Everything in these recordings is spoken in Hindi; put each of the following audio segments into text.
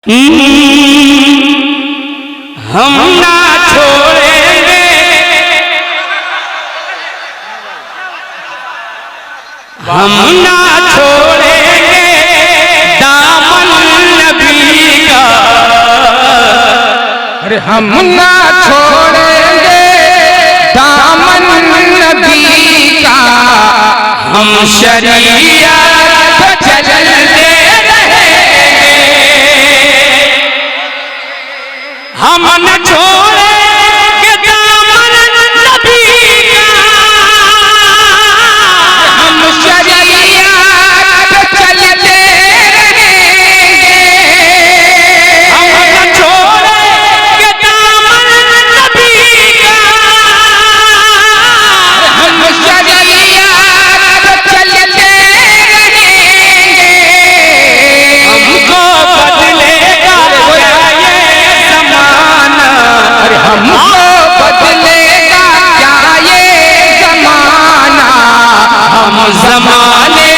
हम ना छोड़ेंगे, हम ना छोड़ेंगे दामन नबी का। अरे हम ना छोड़ेंगे दामन नबी का। हम शरीयत पे चलते रहेंगे, हम न छोड़ेंगे दामन नबी का। हम शरीयत पे चलते रहेंगे, हम न छोड़ेंगे दामन नबी का। हम शरीयत पे चलते रहेंगे। हमको बदलेगा क्या ये ज़माना? अरे हमको बदलेगा क्या ये ज़माना? हम ज़माने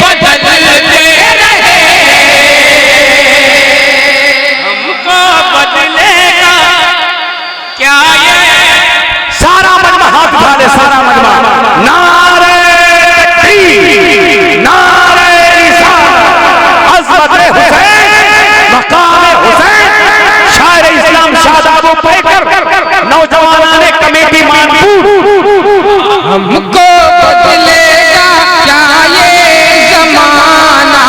बदलते रहे, हमको बदलेगा क्या ये। सारा मजमा हाथ उठा ले, सारा मजमा। नारे तकबीर, नारे रिसालत, अज़मत हुसैन, मकाम हुसैन, शायर इस्लाम शादाब पैकर, नौजवानान कमेटी मानपुर। हमको बदलेगा क्या ये ज़माना?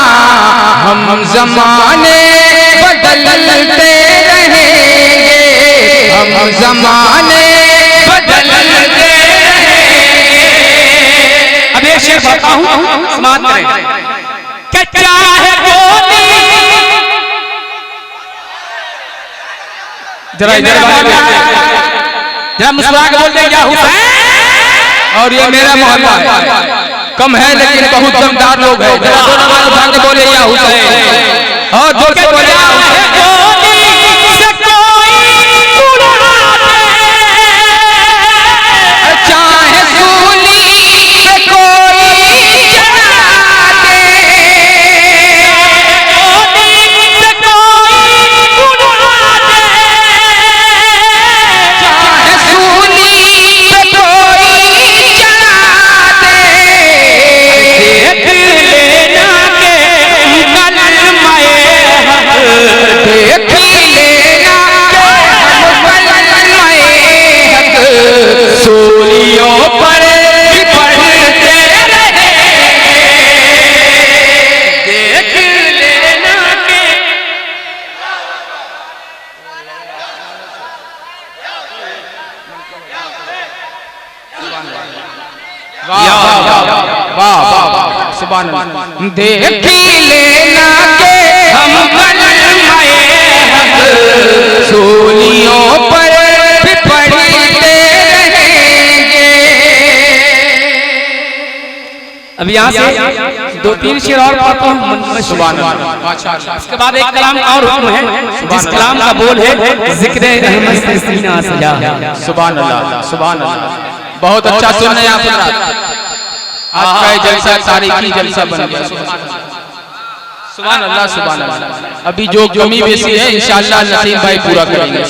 हम ज़माने बदलते रहेंगे, हम ज़माने बदलते रहेंगे। अब एक शेर पढ़ता हूँ, समाप्त करें। कि चाहे गोली, जरा इधर जरा मुस्कुरा के बोल दे या हुसैन। और ये मेरा मोहल्ला है, कम है लेकिन बहुत दमदार लोग हैं। जरा दोनों हाथ उठा के बोले या हुसैन, और जोर से बोले या हुसैन। चाहे सूली से कोई जला दे, चाहे सूली से कोई जला दे। देख लेना के कलमाए हक, देख लेना के हम कलमाए हक सूलियों पर भी पढ़ते रहे। देख लेना के सुभान अल्लाह। देख लेना के हम कलमाए हक सूलियों पर भी पढ़ते रहेंगे। अब यहाँ से दो तीन शेर और पढ़ता हूँ। सुभान अल्लाह। इसके बाद एक कलाम और हुक्म है, जिस कलाम का बोल है जिक्र अहमद से सीना सजा। सुभान अल्लाह, सुभान अल्लाह। बहुत अच्छा सुन रहे हैं आप। आज का ये जलसा तारीखी जलसा बन गया। सुभान अल्लाह, सुभान अल्लाह। अभी जो कमी बेसी है इंशाअल्लाह नसीम भाई पूरा करेंगे।